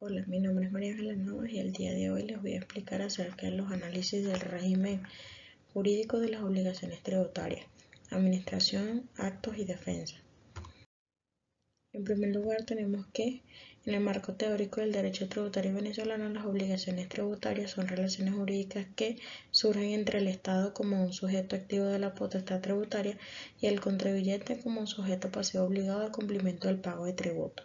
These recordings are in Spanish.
Hola, mi nombre es María Ángela Navas y el día de hoy les voy a explicar acerca de los análisis del régimen jurídico de las obligaciones tributarias, administración, actos y defensa. En primer lugar, tenemos que en el marco teórico del derecho tributario venezolano, las obligaciones tributarias son relaciones jurídicas que surgen entre el Estado como un sujeto activo de la potestad tributaria y el contribuyente como un sujeto pasivo obligado al cumplimiento del pago de tributo.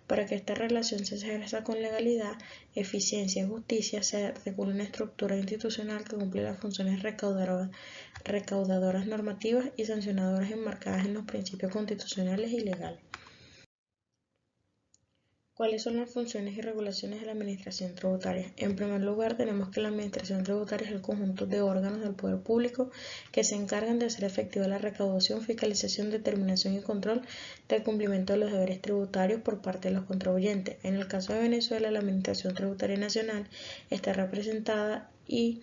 Para que esta relación se ejerza con legalidad, eficiencia y justicia, se regula una estructura institucional que cumple las funciones recaudadoras normativas y sancionadoras enmarcadas en los principios constitucionales y legales. ¿Cuáles son las funciones y regulaciones de la administración tributaria? En primer lugar, tenemos que la administración tributaria es el conjunto de órganos del poder público que se encargan de hacer efectiva la recaudación, fiscalización, determinación y control del cumplimiento de los deberes tributarios por parte de los contribuyentes. En el caso de Venezuela, la Administración Tributaria Nacional está representada y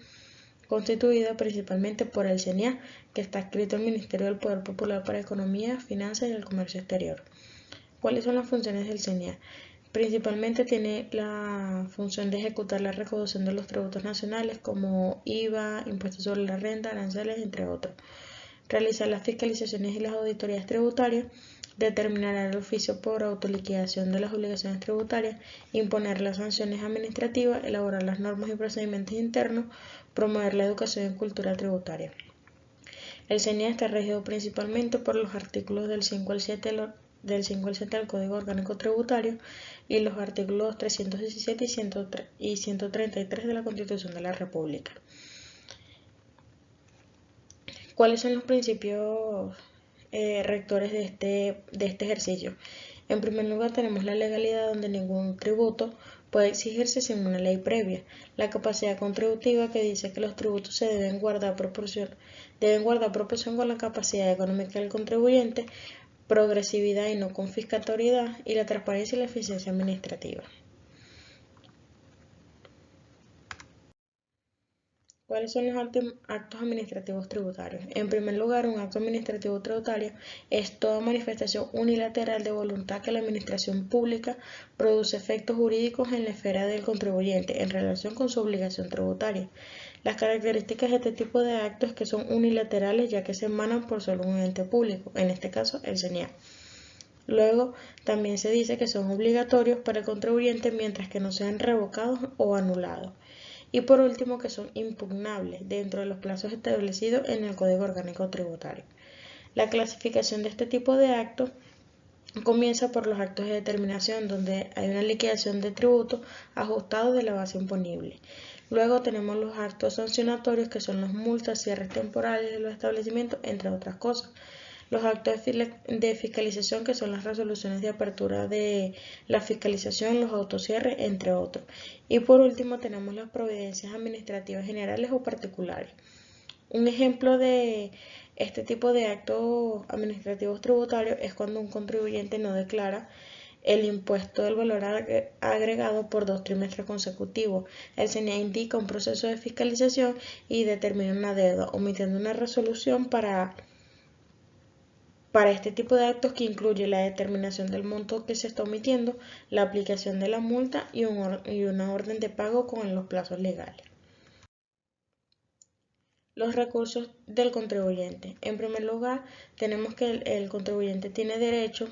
constituida principalmente por el CENIA, que está adscrito al Ministerio del Poder Popular para Economía, Finanzas y el Comercio Exterior. ¿Cuáles son las funciones del CENIA? Principalmente tiene la función de ejecutar la recaudación de los tributos nacionales como IVA, impuestos sobre la renta, aranceles, entre otros. Realizar las fiscalizaciones y las auditorías tributarias, determinar el oficio por autoliquidación de las obligaciones tributarias, imponer las sanciones administrativas, elaborar las normas y procedimientos internos, promover la educación y cultura tributaria. El CENIA está regido principalmente por los artículos del 5 al 7 del Código Orgánico Tributario y los artículos 317 y 133 de la Constitución de la República. ¿Cuáles son los principios rectores de este ejercicio? En primer lugar, tenemos la legalidad, donde ningún tributo puede exigirse sin una ley previa. La capacidad contributiva, que dice que los tributos se deben guardar proporción con la capacidad económica del contribuyente, progresividad y no confiscatoriedad, y la transparencia y la eficiencia administrativa. ¿Cuáles son los actos administrativos tributarios? En primer lugar, un acto administrativo tributario es toda manifestación unilateral de voluntad que la administración pública produce efectos jurídicos en la esfera del contribuyente en relación con su obligación tributaria. Las características de este tipo de actos es que son unilaterales, ya que se emanan por solo un ente público, en este caso el CENIA. Luego, también se dice que son obligatorios para el contribuyente mientras que no sean revocados o anulados. Y por último, que son impugnables dentro de los plazos establecidos en el Código Orgánico Tributario. La clasificación de este tipo de actos comienza por los actos de determinación, donde hay una liquidación de tributos ajustados de la base imponible. Luego tenemos los actos sancionatorios, que son las multas, cierres temporales de los establecimientos, entre otras cosas. Los actos de fiscalización, que son las resoluciones de apertura de la fiscalización, los autocierres, entre otros. Y por último tenemos las providencias administrativas generales o particulares. Un ejemplo de este tipo de actos administrativos tributarios es cuando un contribuyente no declara el impuesto del valor agregado por 2 trimestres consecutivos. El CENIA indica un proceso de fiscalización y determina una deuda, omitiendo una resolución para este tipo de actos, que incluye la determinación del monto que se está omitiendo, la aplicación de la multa y una orden de pago con los plazos legales. Los recursos del contribuyente. En primer lugar, tenemos que el contribuyente tiene derecho,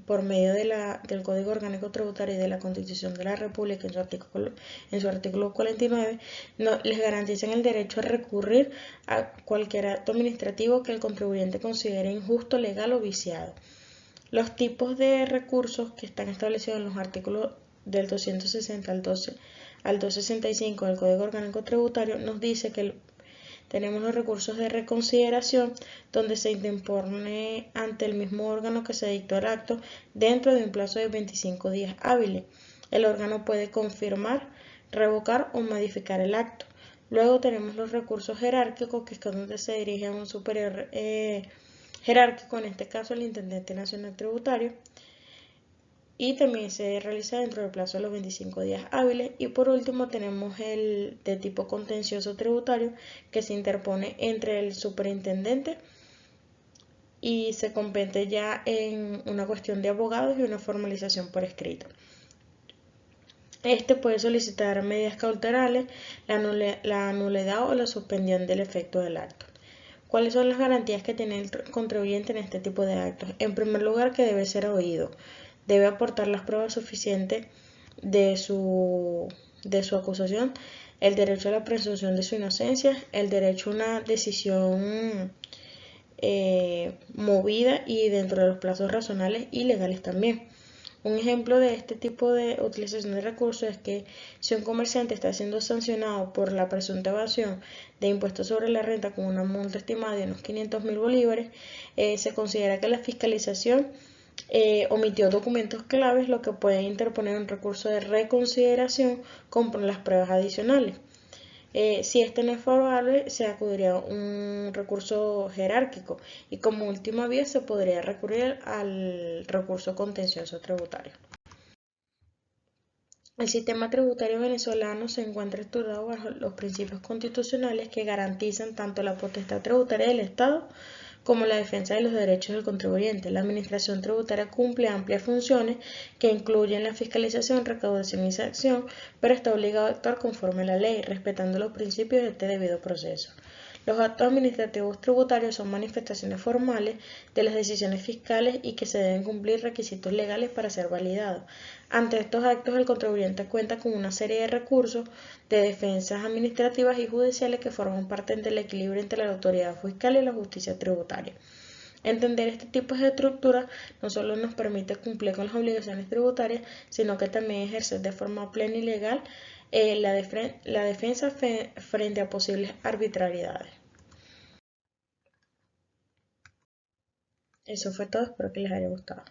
por medio del Código Orgánico Tributario y de la Constitución de la República en su artículo 49, les garantizan el derecho a recurrir a cualquier acto administrativo que el contribuyente considere injusto, legal o viciado. Los tipos de recursos que están establecidos en los artículos del 260 al 265 del Código Orgánico Tributario nos dice que tenemos los recursos de reconsideración, donde se interpone ante el mismo órgano que se dictó el acto dentro de un plazo de 25 días hábiles. El órgano puede confirmar, revocar o modificar el acto. Luego tenemos los recursos jerárquicos, que es donde se dirige a un superior jerárquico, en este caso el Intendente Nacional Tributario, y también se realiza dentro del plazo de los 25 días hábiles. Y por último tenemos el de tipo contencioso tributario, que se interpone entre el superintendente y se compete ya en una cuestión de abogados y una formalización por escrito. Este puede solicitar medidas cautelares, la nulidad o la suspensión del efecto del acto. ¿Cuáles son las garantías que tiene el contribuyente en este tipo de actos? En primer lugar, que debe ser oído. Debe aportar las pruebas suficientes de su acusación, el derecho a la presunción de su inocencia, el derecho a una decisión movida y dentro de los plazos razonables y legales también. Un ejemplo de este tipo de utilización de recursos es que si un comerciante está siendo sancionado por la presunta evasión de impuestos sobre la renta con una multa estimada de unos 500.000 bolívares, se considera que la fiscalización omitió documentos claves, lo que puede interponer un recurso de reconsideración con las pruebas adicionales. Si este no es favorable, se acudiría a un recurso jerárquico y como última vía se podría recurrir al recurso contencioso tributario. El sistema tributario venezolano se encuentra estructurado bajo los principios constitucionales que garantizan tanto la potestad tributaria del Estado como la defensa de los derechos del contribuyente. La administración tributaria cumple amplias funciones que incluyen la fiscalización, recaudación y sanción, pero está obligado a actuar conforme a la ley, respetando los principios de este debido proceso. Los actos administrativos tributarios son manifestaciones formales de las decisiones fiscales y que se deben cumplir requisitos legales para ser validados. Ante estos actos, el contribuyente cuenta con una serie de recursos de defensas administrativas y judiciales que forman parte del equilibrio entre la autoridad fiscal y la justicia tributaria. Entender este tipo de estructura no solo nos permite cumplir con las obligaciones tributarias, sino que también ejercer de forma plena y legal la defensa frente a posibles arbitrariedades. Eso fue todo, espero que les haya gustado.